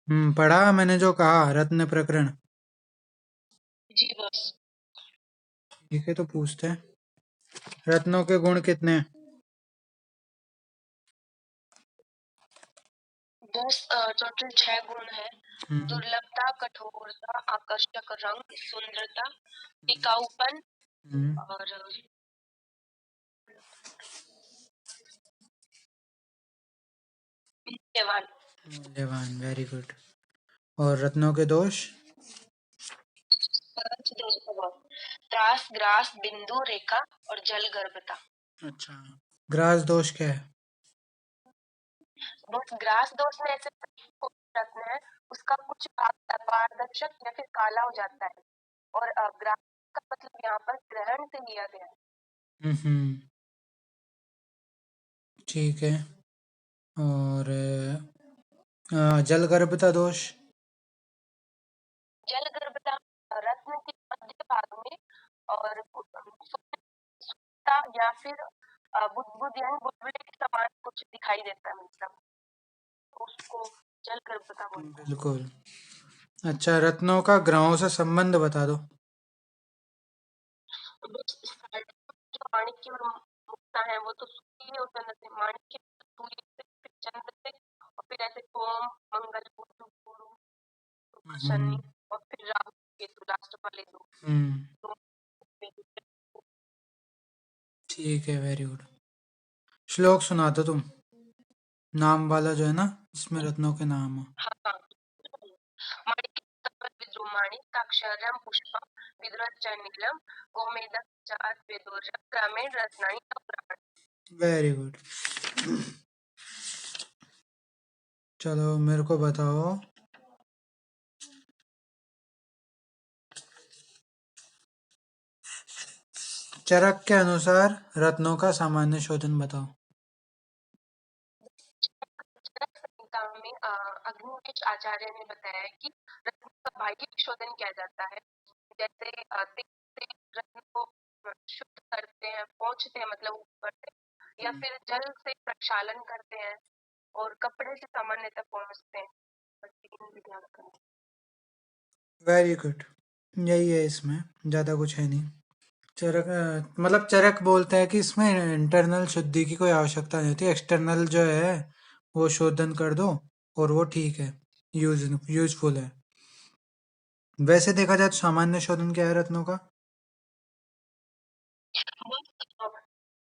पढ़ा मैंने जो कहा रत्न प्रकरण। जी बस। ठीक है, तो पूछते हैं, रत्नों के गुण कितने हैं? 10 टोटल 6 गुण है। हम्म। दुर्लभता, कठोरता, आकर्षक रंग, सुंदरता, टिकाऊपन हम्म। और मूल्यवान। मूल्यवान, वेरी गुड। और रत्नों के दोष? 5 दोष त्रास, ग्रास, बिंदु, रेखा और जल गर्भता। अच्छा, ग्रास दोष क्या है? बस ग्रास दोष में ऐसे कोई रत्न है, उसका कुछ भाग अपारदर्शक या फिर काला हो जाता है। और ग्रास का मतलब यहाँ पर ग्रहण से लिया गया है। हम्म। ठीक है। और जल गर्भता दोष? जल गर्भता रत्न के मध्य भाग में और सुक्ता या फिर बुदबुद यानी बुलबुले के समान कुछ दिखाई देता है, मतलब उसको जल गर्भता बोलते हैं। बिल्कुल। अच्छा, रत्नों का ग्रहों से संबंध बता दो। जो माणिक्य और मुक्ता है वो तो सूर्य और चंद्र से, माणिक्य सूर्य से, फिर चंद्र से, और फिर ऐसे सोम, मंगल, बुध, गुरु, शनि हम्म। और फिर राहु केतु लास्ट वाले दो। हम्म। तो ठीक है, वेरी गुड। श्लोक सुना दो तुम, नाम वाला जो है ना, इसमें रत्नों के नाम हो। हाँ, माणिक्य विद्रुमाणि साक्षरम पुष्पम विद्रच नीलम गोमेदक च वेदोरम ग्रामीण रत्नानि अवग्रहण। Very good. चलो मेरे को बताओ, चरक के अनुसार रत्नों का सामान्य शोधन बताओ। चरक संहिता में अग्निवेश आचार्य ने बताया है कि रत्न का बाह्य शोधन किया जाता है। जैसे तेल से रत्न को शुद्ध करते हैं, पोंछते हैं मतलब ऊपर से, या फिर जल से प्रक्षालन करते हैं और कपड़े से सामान्यतः पोंछते हैं। बस 3 विधियां बताई। वेरी गुड, यही है इसमें, ज़्यादा कुछ है नहीं। चरक मतलब चरक बोलते हैं कि इसमें इंटरनल शुद्धि की कोई आवश्यकता नहीं होती, एक्सटर्नल जो है वो शोधन कर दो और वो ठीक है, यूजफुल है। वैसे देखा जाए तो सामान्य शोधन क्या है रत्नों का?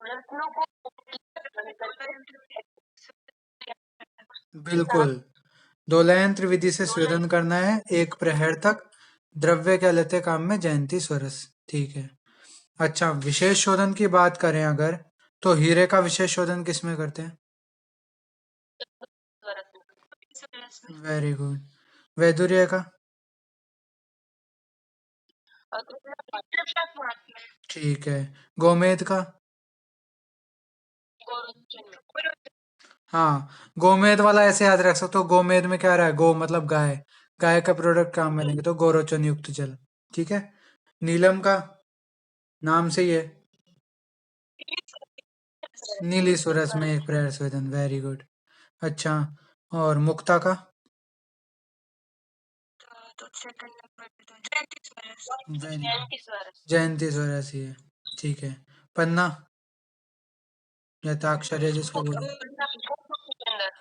रत्नों को बिल्कुल, दोलयंत्र विधि से शोधन करना है एक प्रहर तक, द्रव्य क्या लेते काम में, जयंती स्वरस। ठीक है। अच्छा, विशेष शोधन की बात करें अगर, तो हीरे का विशेष शोधन किसमें करते हैं? Very good. वैदुर्य का? ठीक है। गोमेद का? हाँ, गोमेद वाला ऐसे याद रख सकते हो, गोमेद में क्या रहा है, गो मतलब गाय, गाय का प्रोडक्ट काम में लेंगे तो गोरोचन युक्त जल। ठीक है। नीलम का? नाम से ही है, नीली सुरस में एक प्रहर स्वेदन, वेरी गुड। अच्छा, और मुक्ता का? वेरी जयंती स्वरस ही है। ठीक है। पन्ना या ताक्षर्य जिसको बोलो,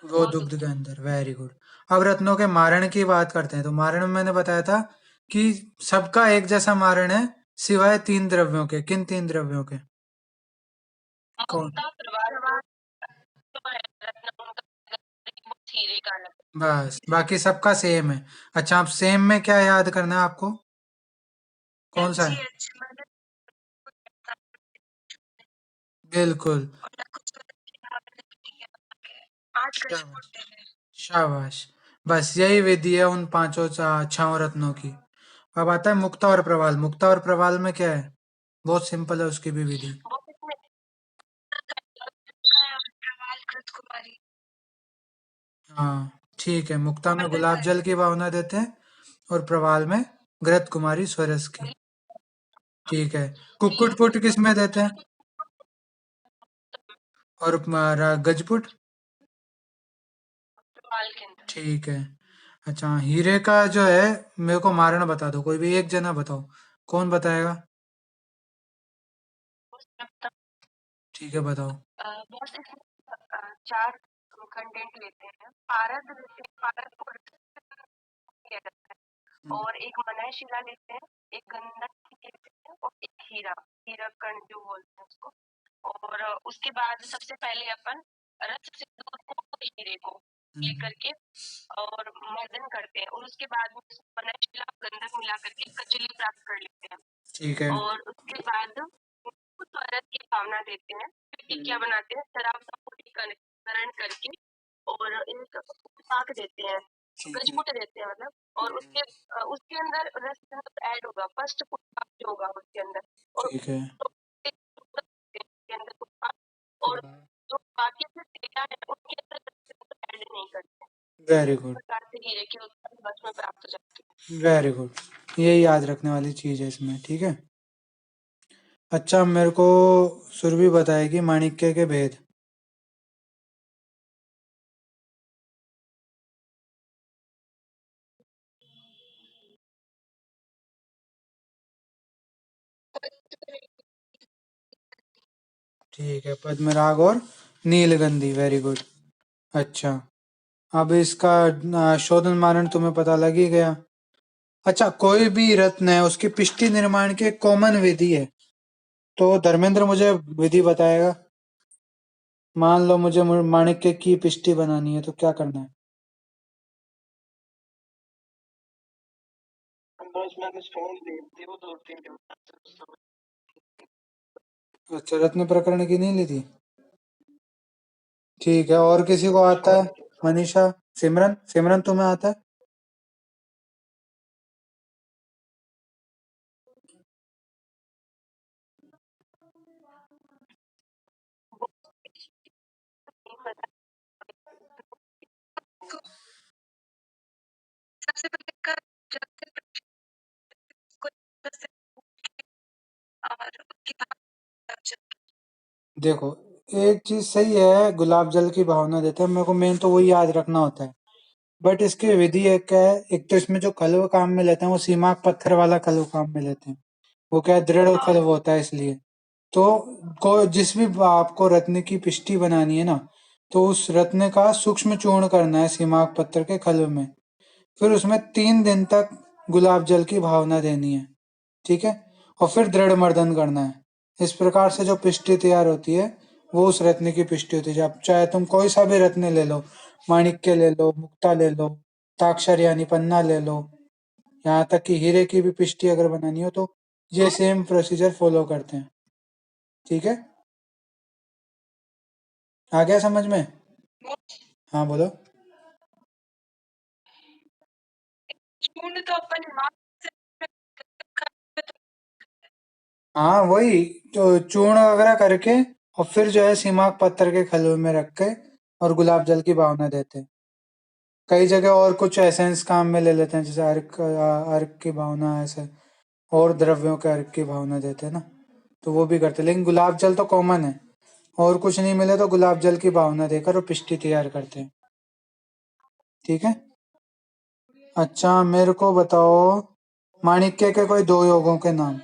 वो दुग्ध के अंदर, वेरी गुड। अब रत्नों के मारण की बात करते हैं, तो मारण में मैंने बताया था कि सबका एक जैसा मारण है सिवाय 3 द्रव्यों के। किन 3 द्रव्यों के? कौन? बस, बाकी सबका सेम है। अच्छा, आप सेम में क्या याद करना है आपको, कौन सा है? बिल्कुल, शाबाश, शाबाश। बस यही विधि है उन पांचों छहों रत्नों की। अब आता है मुक्ता और प्रवाल। मुक्ता और प्रवाल में क्या है? बहुत सिंपल है उसकी भी विधि। हाँ, ठीक है, मुक्ता में गुलाब जल की भावना देते हैं और प्रवाल में घृत कुमारी स्वरस की। ठीक है। कुक्कुट पुट किस में देते हैं? और गजपुट? ठीक है। अच्छा, हीरे का जो है, मेरे को मारण बता दो, कोई भी एक जना बताओ, कौन बताएगा? ठीक है, बताओ। बहुत से चार कंटेंट लेते हैं। पारद को किया जाता है और एक मनाय शिला लेते हैं, एक गंधक लेते हैं और एक हीरा कण जो बोलते हैं उसको। और उसके बाद सबसे पहले अपन रस सिंदूर को हीरे को लेकर के और मर्दन करते हैं और उसके बाद में मनाय शिला गंधक मिला करके कजली प्राप्त कर लेते हैं। ठीक है। और उसके बाद स्वागत की भावना देते हैं, फिर क्या बनाते हैं, शराब का पूरीकरण करके और एक पाक देते हैं, गजमुट देते हैं मतलब, और उसके अंदर रस ऐड होगा, फर्स्ट पाक जो होगा उसके अंदर, और ठीक है। उसके अंदर पाक, और जो बाकी से तेरा है उनके अंदर ऐड नहीं करते। Very good. प्रकार से हीरे के उत्पाद बस में प्राप्त हो जाते हैं। वेरी गुड, ये याद रखने वाली चीज है इसमें, ठीक है। अच्छा, मेरे को सुरभि बताएगी माणिक्य के भेद। ठीक है, पद्मराग और नीलगंधी, वेरी गुड। अच्छा, अब इसका शोधन मारण तुम्हें पता लग ही गया। अच्छा, कोई भी रत्न है उसकी पिष्टि निर्माण की एक कॉमन विधि है, तो धर्मेंद्र मुझे विधि बताएगा। मान लो मुझे माणिक्य की पिष्टि बनानी है, तो क्या करना है? अच्छा, रत्न प्रकरण की नहीं ली थी? ठीक है, और किसी को आता है? मनीषा, सिमरन, सिमरन तुम्हें आता है? सबसे पहले का जब से और उसकी देखो, एक चीज सही है, गुलाब जल की भावना देते हैं, मेरे को मेन तो वही याद रखना होता है। बट इसकी विधि एक क्या है, एक तो इसमें जो खलव काम में लेते हैं वो सीमाक पत्थर वाला खलव काम में लेते हैं। वो क्या है, दृढ़ खलव होता है, इसलिए। तो जिस भी आपको रत्न की पिष्टी बनानी है ना, तो उस रत्न का सूक्ष्म चूर्ण करना है सीमाक पत्थर के खलव में। फिर उसमें 3 दिन तक गुलाब जल की भावना देनी है, ठीक है। और फिर दृढ़ मर्दन करना है। इस प्रकार से जो पिष्टी तैयार होती है, वो उस रत्न की पिष्टी होती है। जब चाहे तुम कोई सा भी रत्न ले लो, माणिक्य ले लो, मुक्ता ले लो, ताक्षर यानी पन्ना ले लो, यहाँ तक कि हीरे की भी पिष्टी अगर बनानी हो, तो ये सेम प्रोसीजर फॉलो करते हैं, ठीक है। आ गया समझ में? हाँ, बोलो। चूर्ण तो अपन हाँ, वही तो, चूर्ण वगैरह करके और फिर जो है सीमाक पत्थर के खलवे में रख के और गुलाब जल की भावना देते हैं। कई जगह और कुछ एसेंस काम में ले लेते हैं, जैसे अर्क की भावना, ऐसे और द्रव्यों के अर्क की भावना देते हैं ना, तो वो भी करते हैं। लेकिन गुलाब जल तो कॉमन है, और कुछ नहीं मिले तो गुलाब जल की भावना देकर और पिष्टी तैयार करते हैं, ठीक है। अच्छा, मेरे को बताओ माणिक्य के कोई दो योगों के नाम,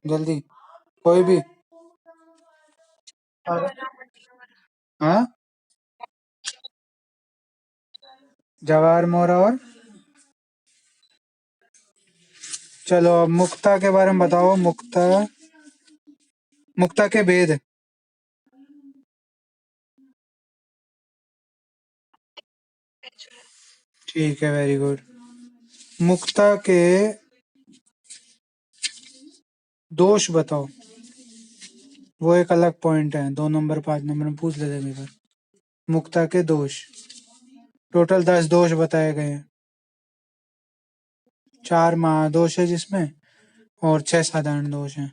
जल्दी, कोई भी। हाँ, जवाहर मोरा और, चलो अब मुक्ता के बारे में बताओ। मुक्ता, मुक्ता के भेद। ठीक है, वेरी गुड। मुक्ता के दोष बताओ, वो एक अलग पॉइंट है, 2 नंबर 5 नंबर में पूछ लेते हैं। मुक्ता के दोष, टोटल 10 दोष बताए गए हैं। 4 महादोष है जिसमें, और 6 साधारण दोष हैं।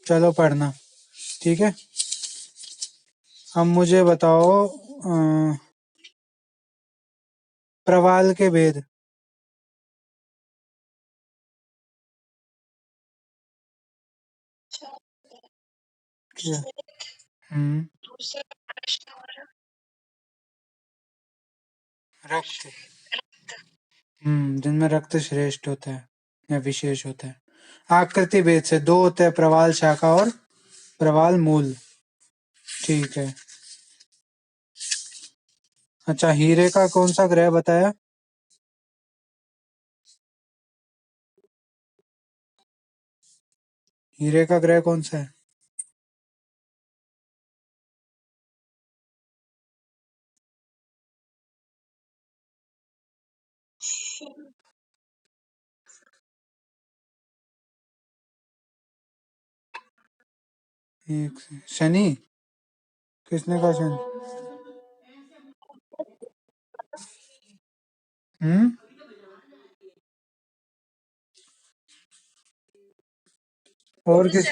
चलो पढ़ना, ठीक है। अब मुझे बताओ प्रवाल के भेद। क्या? हम्म। रक्त। जिनमें रक्त श्रेष्ठ होता है या विशेष होता है। आकृति भेद से दो होते हैं, प्रवाल शाखा और प्रवाल मूल। ठीक है। अच्छा, हीरे का कौन सा ग्रह बताया? हीरे का ग्रह कौन सा है? एक शनि। किसने कहा शनि? हम्म। और किस?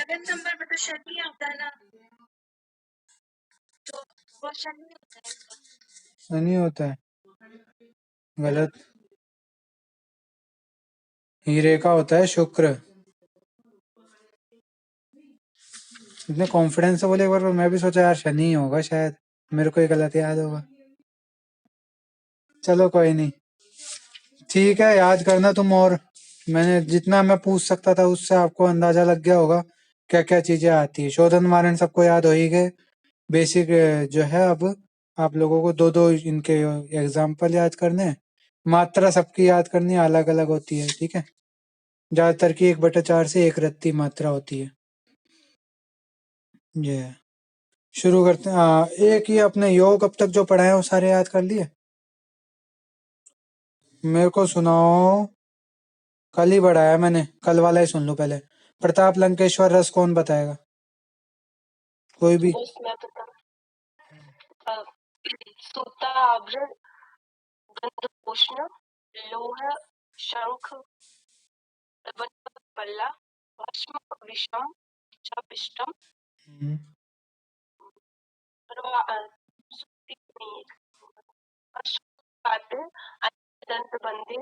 शनि होता है। गलत। हीरे का होता है शुक्र। इतने कॉन्फिडेंस से बोले एक बार, मैं भी सोचा यार शनि ही होगा शायद, मेरे को ही गलत याद होगा। चलो कोई नहीं। ठीक है, याद करना तुम। और मैंने जितना मैं पूछ सकता था उससे आपको अंदाजा लग गया होगा क्या क्या चीजें आती है। शोधन मारण सबको याद हो ही गए। बेसिक जो है, अब आप लोगों को दो दो इनके एग्जाम्पल याद करने हैं। मात्रा सबकी याद करनी अलग अलग होती है, ठीक है। ज्यादातर की 1/4 से एक रत्ती मात्रा होती है। ये है। शुरू करते हैं। एक ही अपने योग अब तक जो पढ़ाए हैं वो सारे याद कर लिए? मेरे को सुनाओ। कल ही पढ़ाया मैंने, कल वाला ही सुन लो पहले। प्रताप लंकेश्वर रस कौन बताएगा? कोई भी। मैं सूताभ्र गंधपूष्ण लोह शंख पल्ला भस्म विषम चापिष्टम हम्म। दंत बंदिर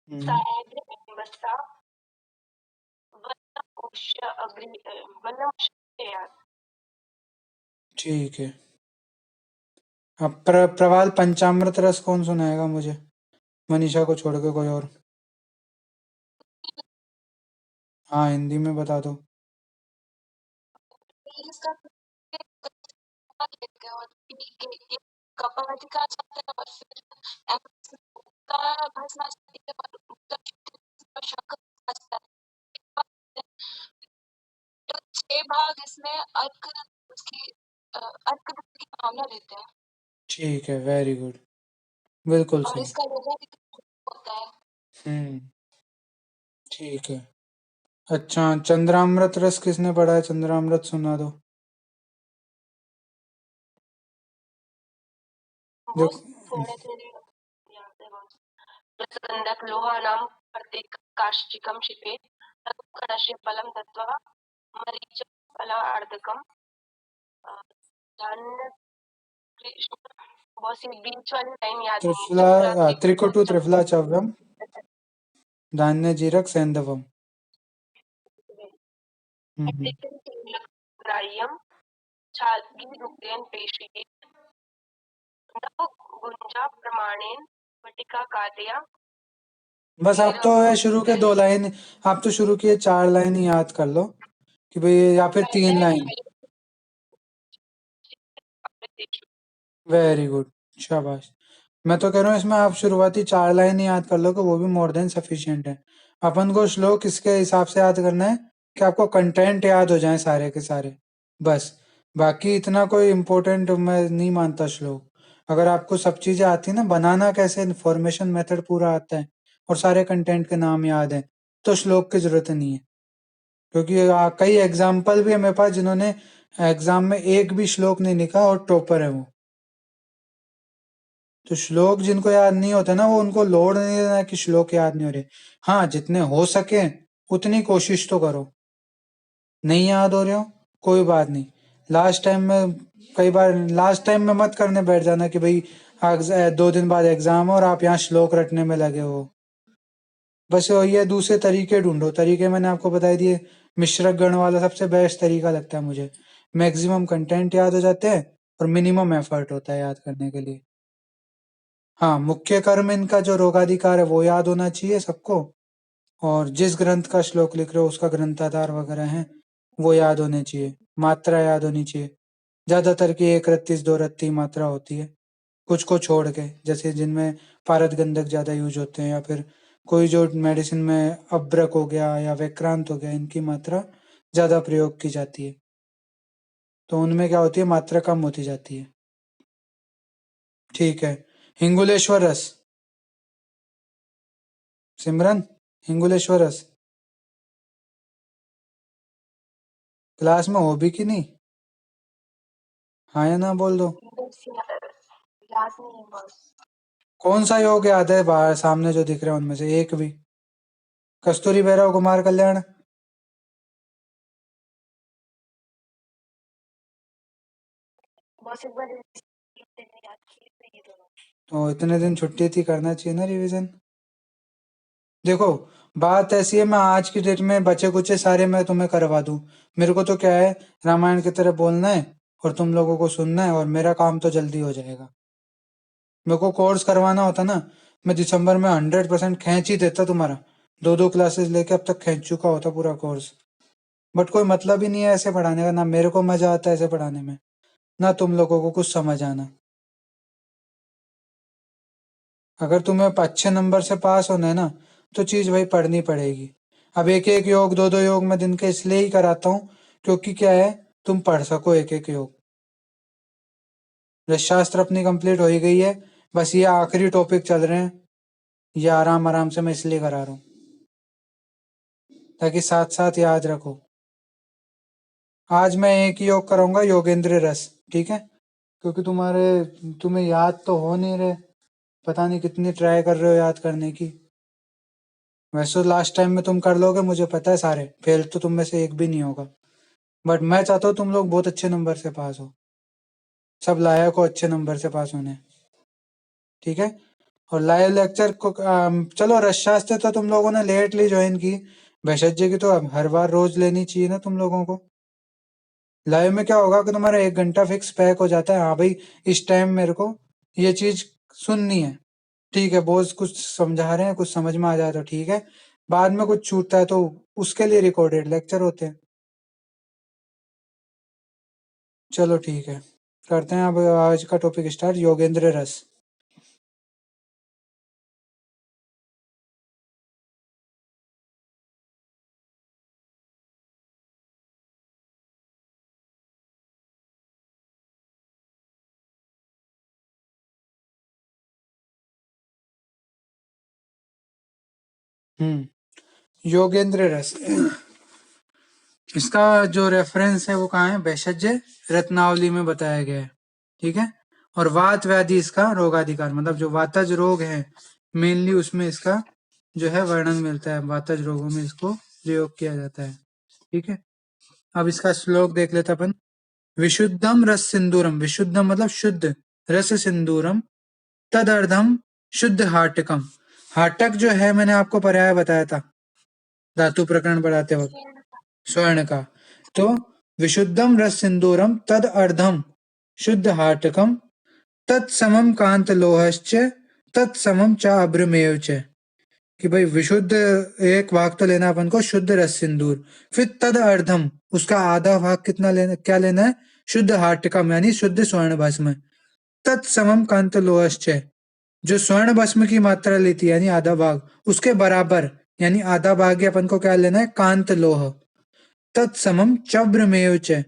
हम्म। साहेब बस्ता ठीक है। अब प्रवाल पंचामृत रस कौन सुनाएगा मुझे? मनीषा को छोड़ के कोई और। हाँ, हिंदी में बता दो। ठीक है, वेरी गुड। बिल्कुल सही। हम्म। ठीक है। अच्छा, चंद्रामृत रस किसने पढ़ा है? चंद्रामृत सुना दो। देखो। थोड़े थोड़े याद है बहुत। रसगंधक लोहानां प्रत्येककाश्चिकं क्षिपेत् तदुपकरणस्य फलं दत्त्वा मरीचफलार्धकं धान्य कृष्ण। बहुत सी बीच वाली लाइन याद नहीं है। त्रिफला चतुरा त्रिकुटु त्रिफला चव्यम धान्य जीरक सैंधवम। हम्म। ग्राह्यं छादीरुक्तेन पेशयेत् नव गुंजा प्रमाणेन वटिका कादया। बस आप तो है शुरू के 2 लाइन। आप तो शुरू के 4 लाइन ही याद कर लो कि भाई, या फिर 3 लाइन। Very good. शाबाश। मैं तो कह रहा हूँ इसमें आप शुरुआती 4 लाइन ही याद कर लो कि वो भी मोर देन सफिशिएंट है। अपन को श्लोक किसके हिसाब से याद करना है कि आपको कंटेंट याद हो जाए सारे के सारे, बस। बाकी इतना कोई इम्पोर्टेंट मैं नहीं मानता श्लोक। अगर आपको सब चीजें आती ना, बनाना कैसे, इन्फॉर्मेशन मेथड पूरा आता है और सारे कंटेंट के नाम याद है, तो श्लोक की जरूरत नहीं है। क्योंकि कई एग्जाम्पल भी है मेरे पास जिन्होंने एग्जाम में एक भी श्लोक नहीं लिखा और टॉपर है वो। तो श्लोक जिनको याद नहीं होता ना, वो उनको लोड नहीं देना कि श्लोक याद नहीं हो रहे। हाँ, जितने हो सके उतनी कोशिश तो करो। नहीं याद हो रहे हो, कोई बात नहीं। लास्ट टाइम में, कई बार लास्ट टाइम में मत करने बैठ जाना कि भाई 2 दिन बाद एग्जाम है और आप यहाँ श्लोक रटने में लगे हो। बस ये दूसरे तरीके ढूंढो। तरीके मैंने आपको बता दिए। मिश्रक गण वाला सबसे बेस्ट तरीका लगता है मुझे। मैक्सिमम कंटेंट याद हो जाते हैं और मिनिमम एफर्ट होता है याद करने के लिए। हाँ, मुख्य कर्म इनका जो रोगाधिकार है वो याद होना चाहिए सबको, और जिस ग्रंथ का श्लोक लिख रहे हो उसका ग्रंथाधार वगैरह है वो याद होने चाहिए, मात्रा याद होनी चाहिए। ज्यादातर की एक रत्ती दो रत्ती मात्रा होती है, कुछ को छोड़ के, जैसे जिनमें पारद गंधक ज्यादा यूज होते हैं, या फिर कोई जो मेडिसिन में अब्रक हो गया या विक्रांत हो गया, इनकी मात्रा ज्यादा प्रयोग की जाती है, तो उनमें क्या होती है, मात्रा कम होती जाती है। ठीक है। हिंगुलेश्वर रस, सिमरन, हिंगुलेश्वर रस क्लास में हो भी कि नहीं? हाँ या ना बोल दो। कौन सा योग याद है बाहर सामने जो दिख रहे हैं उनमें से एक भी? कस्तूरी भैरव, कुमार कल्याण? तो इतने दिन छुट्टी थी, करना चाहिए ना रिवीजन। देखो, बात ऐसी है, मैं आज की डेट में बचे कुचे सारे मैं तुम्हें करवा दूं, मेरे को तो क्या है, रामायण की तरह बोलना है और तुम लोगों को सुनना है, और मेरा काम तो जल्दी हो जाएगा। मेरे को कोर्स करवाना होता ना, मैं दिसंबर में 100% खींच ही देता तुम्हारा, 2-2 क्लासेस लेके अब तक खींच चुका होता पूरा कोर्स। बट कोई मतलब ही नहीं है ऐसे पढ़ाने का, ना मेरे को मजा आता है ऐसे पढ़ाने में, ना तुम लोगों को कुछ समझ आना। अगर तुम्हें अच्छे नंबर से पास होना है ना, तो चीज भाई पढ़नी पड़ेगी। अब एक एक योग, दो दो योग मैं दिन के इसलिए ही कराता हूँ, क्योंकि क्या है, तुम पढ़ सको एक एक योग। रसशास्त्र अपनी कंप्लीट हो ही गई है, बस ये आखिरी टॉपिक चल रहे हैं, ये आराम आराम से मैं इसलिए करा रहा हूँ, ताकि साथ साथ याद रखो। आज मैं एक ही योग कराऊंगा, योगेंद्र रस, ठीक है? क्योंकि तुम्हें याद तो हो नहीं रहे, पता नहीं कितनी ट्राई कर रहे हो याद करने की। वैसे लास्ट टाइम में तुम कर लोगे, मुझे पता है, सारे फेल तो तुम में से एक भी नहीं होगा, बट मैं चाहता हूँ तुम लोग बहुत अच्छे नंबर से पास हो, सब लायक हो अच्छे नंबर से पास होने, ठीक है? और लाइव लेक्चर को चलो रसशास्त्र तो तुम लोगों ने लेटली ज्वाइन की, भेषज जी की तो अब हर बार रोज लेनी चाहिए ना तुम लोगों को। लाइव में क्या होगा कि तुम्हारा 1 घंटा फिक्स पैक हो जाता है, हाँ भाई इस टाइम मेरे को ये चीज सुननी है, ठीक है, बॉस कुछ समझा रहे हैं, कुछ समझ में आ जाए तो ठीक है, बाद में कुछ छूटता है तो उसके लिए रिकॉर्डेड लेक्चर होते हैं। चलो ठीक है, करते हैं अब आज का टॉपिक स्टार्ट, योगेंद्र रस। योगेंद्र रस, इसका जो रेफरेंस है वो कहाँ है, भेषज रत्नावली में बताया गया है, ठीक है? और वात व्याधि इसका रोगाधिकार, मतलब जो वातज रोग है मेनली उसमें इसका जो है वर्णन मिलता है, वातज रोगों में इसको प्रयोग किया जाता है, ठीक है? अब इसका श्लोक देख लेते अपन। विशुद्धम रस सिंदूरम, विशुद्धम मतलब शुद्ध, रस सिंदूरम, तदर्धम शुद्ध हाटकम। हाटक जो है मैंने आपको पर्याय बताया था धातु प्रकरण पढ़ाते वक्त, स्वर्ण का। तो विशुद्धम रस सिंदूरम तद अर्धम शुद्ध हाटकम, तत्समम कांत लोहश्च, तत्समम च अभ्रमेव च। कि भाई विशुद्ध एक भाग तो लेना अपन को शुद्ध रस सिंदूर, फिर तद अर्धम उसका आधा भाग कितना लेना, क्या लेना है, शुद्ध हाटकम यानी शुद्ध स्वर्ण भस्म, तत्समम कांत लोहश्च जो स्वर्ण भस्म की मात्रा लेती है यानी आधा भाग, उसके बराबर यानी आधा भाग ही अपन को क्या लेना है, कांत लोह, तत्समम चब्रमेव च,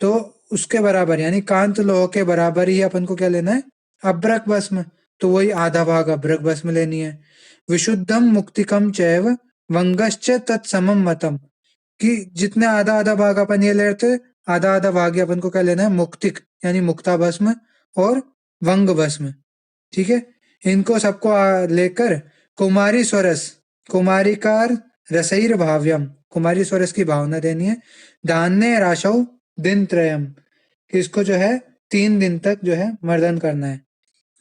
तो उसके बराबर यानी कांत लोह के बराबर ही अपन को क्या लेना है, अभ्रक भस्म, तो वही आधा भाग अभ्रक भस्म लेनी है। विशुद्धम मुक्तिकम चैव वंगश्च तत्समम मतम, कि जितने आधा आधा भाग अपन ये लेते, आधा आधा भाग ही अपन को क्या लेना है, मुक्तिक यानी मुक्ता भस्म और वंग भस्म, ठीक है? इनको सबको लेकर कुमारी स्वरस, कुमारिकार रसैर भाव्यम, कुमारी स्वरस की भावना देनी है, दान्य राशौ दिन त्रयम, कि इसको जो है 3 दिन तक जो है मर्दन करना है।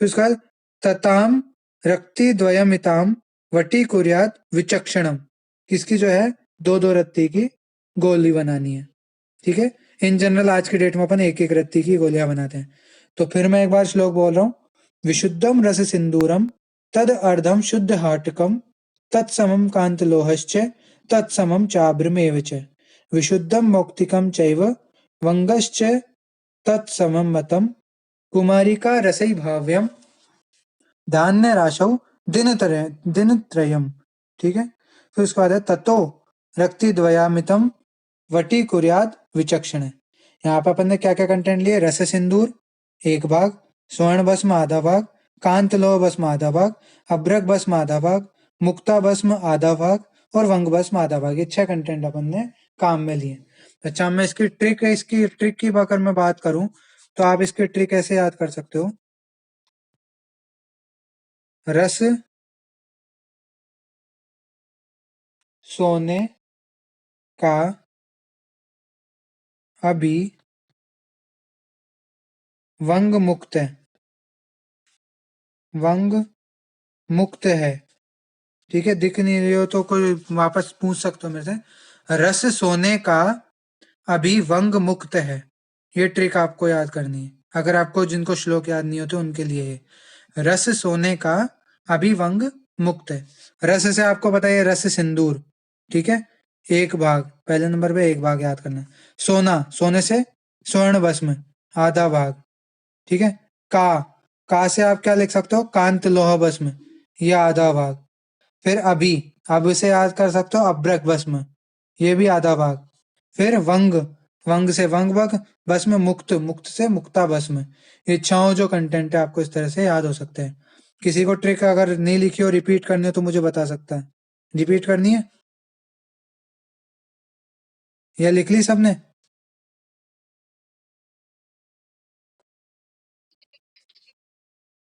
फिर उसके बाद तताम रक्ति द्वयमिताम वटी कुर्यात विचक्षणम, इसकी जो है 2-2 रत्ती की गोली बनानी है, ठीक है? इन जनरल आज की डेट में अपन एक एक रत्ती की गोलियां बनाते हैं। तो फिर मैं एक बार श्लोक बोल रहा हूँ। विशुद्धम रस सिंदूरम तद अर्धम शुद्ध हाटकम तत्समम कांत लोहश्च तत्समम चाब्रमेव च विशुद्धम मौक्तिकम चैव वंगश्च तत्समम मतम कुमारिका रसै भाव्यम धान्य राशौ दिन त्रयम। ठीक है। फिर उसके बाद है ततो रक्ति द्वयामितम वटी कुर्याद विचक्षण। यहाँ पे अपन ने क्या क्या कंटेंट लिए? रस सिंदूर एक भाग, स्वर्ण भस्म आधा भाग, कांत लोह भस्म आधा भाग, अभ्रक भस्म आधा भाग, मुक्ता भस्म आधा भाग और वंग भस्म आधा भाग। ये 6 कंटेंट अपन ने काम में लिए। अच्छा, मैं इसकी ट्रिक की अगर मैं बात करूं तो आप इसकी ट्रिक ऐसे याद कर सकते हो। रस सोने का अभी वंग मुक्त है, वंग मुक्त है। ठीक है, दिख नहीं रही हो तो कोई वापस पूछ सकते हो मेरे से। रस सोने का अभी वंग मुक्त है, ये ट्रिक आपको याद करनी है। अगर आपको जिनको श्लोक याद नहीं होते उनके लिए है। रस सोने का अभी वंग मुक्त है। रस से आपको पता है रस सिंदूर। ठीक है, एक भाग, पहले नंबर पे एक भाग याद करना है। सोना, सोने से स्वर्ण भस्म आधा भाग। ठीक है। का से आप क्या लिख सकते हो? कांत लोह भस्म, ये आधा भाग। फिर अभी, अब से याद कर सकते हो अभ्रक भस्म, ये भी आधा भाग। फिर वंग, वंग से वंग भग, भस्म मुक्त, मुक्त से मुक्ता भस्म। ये 6 जो कंटेंट है आपको इस तरह से याद हो सकते हैं। किसी को ट्रिक अगर नहीं लिखी हो, रिपीट करनी हो तो मुझे बता सकता है। रिपीट करनी है या लिख ली सबने?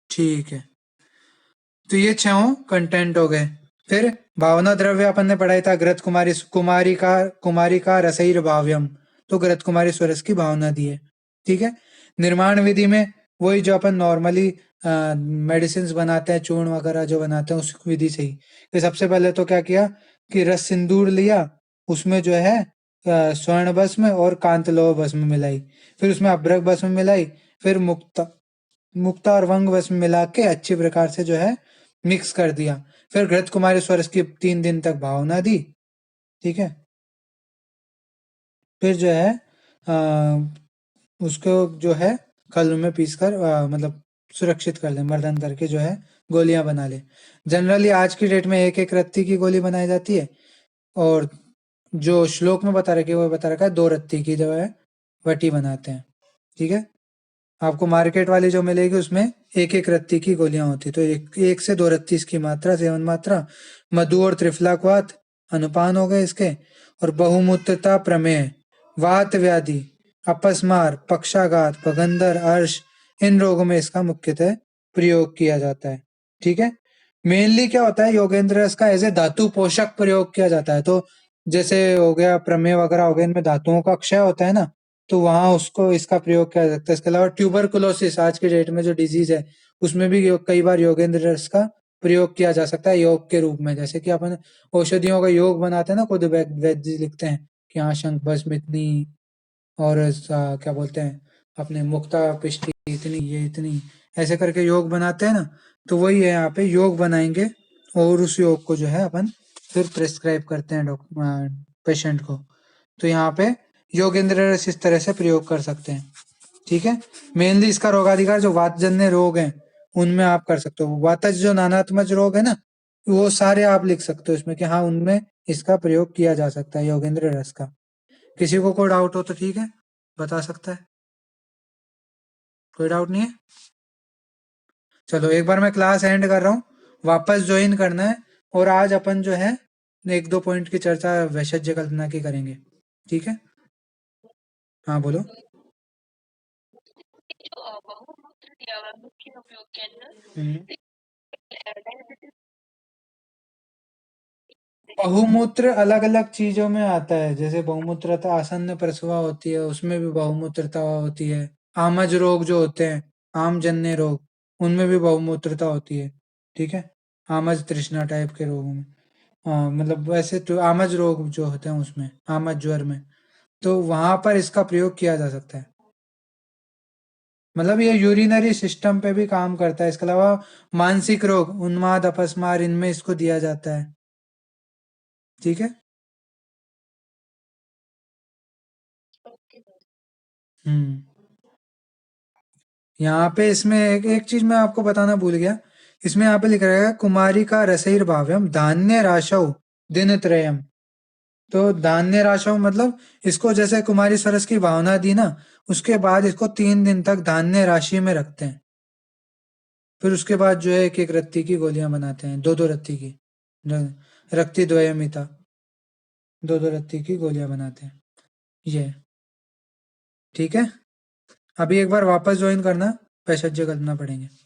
ठीक है, तो ये 6 कंटेंट हो गए। फिर भावना द्रव्य अपन ने पढ़ाया था, ग्रत कुमारी कुमारी का रसईर भाव्यम, तो ग्रत कुमारी स्वरस की भावना दी है। ठीक है। निर्माण विधि में वही जो अपन नॉर्मली मेडिसिन बनाते हैं, चूर्ण वगैरह जो बनाते हैं उस विधि से ही। तो सबसे पहले तो क्या किया कि रस सिंदूर लिया, उसमें जो है स्वर्ण भस्म और कांतलोह भस्म मिलाई, फिर उसमें अभ्रक भस्म मिलाई, फिर मुक्ता मुक्ता और वंग भस्म मिला के अच्छी प्रकार से जो है मिक्स कर दिया। फिर घृत कुमारी स्वरस की 3 दिन तक भावना दी। ठीक है। फिर जो है उसको जो है कल में पीस कर मतलब सुरक्षित कर ले, मर्दन करके जो है गोलियां बना ले। जनरली आज की डेट में एक एक रत्ती की गोली बनाई जाती है, और जो श्लोक में बता रखे वो बता रखा है 2 रत्ती की जो है वटी बनाते हैं। ठीक है। आपको मार्केट वाली जो मिलेगी उसमें एक एक रत्ती की गोलियां होती, तो एक से 2 रत्ती इसकी मात्रा, सेवन मात्रा। मधु और त्रिफलाक्वाथ अनुपान हो गए इसके। और बहुमूत्रता प्रमेय, वात व्याधि, अपस्मार, पक्षाघात, भगंदर, अर्श, इन रोगों में इसका मुख्यतः प्रयोग किया जाता है। ठीक है। मेनली क्या होता है, योगेंद्र रस का एज ए धातु पोषक प्रयोग किया जाता है। तो जैसे हो गया प्रमेय वगैरह हो गया, इनमें धातुओं का क्षय होता है ना, तो वहां उसको इसका प्रयोग किया जा सकता है। इसके अलावा ट्यूबरकुलोसिस आज के डेट में जो डिजीज है, उसमें भी कई बार योगेंद्र रस का प्रयोग किया जा सकता है योग के रूप में। जैसे कि अपन औषधियों का योग बनाते हैं ना, खुद वैद्य लिखते हैं कि हाँ शंख भस्म इतनी, और क्या बोलते हैं अपने मुक्ता पिष्टी इतनी, ये इतनी, ऐसे करके योग बनाते हैं ना। तो वही है, यहाँ पे योग बनाएंगे और उस योग को जो है अपन फिर प्रिस्क्राइब करते हैं पेशेंट को। तो यहाँ पे योगेंद्र रस इस तरह से प्रयोग कर सकते हैं। ठीक है। मेनली इसका रोगाधिकार जो वातजन्य रोग हैं उनमें आप कर सकते हो। वातज जो नानात्मज रोग है ना, वो सारे आप लिख सकते हो इसमें कि हाँ उनमें इसका प्रयोग किया जा सकता है योगेंद्र रस का। किसी को कोई डाउट हो तो ठीक है, बता सकता है। कोई डाउट नहीं है? चलो एक बार मैं क्लास एंड कर रहा हूँ, वापस ज्वाइन करना है। और आज अपन जो है 1-2 पॉइंट की चर्चा वैशज्य कल्पना की करेंगे। ठीक है। हाँ बोलो। जो बहुमूत्र दिया हुआ है मुख्य उपयोग के अंदर, हम्म। डायबिटीज बहुमूत्र अलग अलग चीजों में आता है, जैसे बहुमूत्रता आसन्न प्रसवा होती है, उसमें भी बहुमूत्रता होती है। आमज रोग जो होते हैं, आमजन्य रोग, उनमें भी बहुमूत्रता होती है। ठीक है। आमज तृष्णा टाइप के रोगों में, हाँ मतलब वैसे तो आमज रोग जो होते हैं उसमें, आमज ज्वर में, तो वहां पर इसका प्रयोग किया जा सकता है। मतलब ये यूरिनरी सिस्टम पे भी काम करता है। इसके अलावा मानसिक रोग, उन्माद, अपस्मार, इनमें इसको दिया जाता है। ठीक है। हम्म। यहाँ पे इसमें एक चीज मैं आपको बताना भूल गया। इसमें यहाँ पे लिखा है कुमारी का रसैर भाव्यम धान्य राशौ दिन त्रयम। तो धान्य राशौ मतलब इसको जैसे कुमारी सरस की भावना दी ना, उसके बाद इसको 3 दिन तक धान्य राशि में रखते हैं। फिर उसके बाद जो है एक एक रत्ती की गोलियां बनाते हैं, दो दो रत्ती की। रक्ति द्वयमिता, दो दो रत्ती की गोलियां बनाते हैं। ये ठीक है। अभी एक बार वापस ज्वाइन करना, पैसेज करना पड़ेंगे।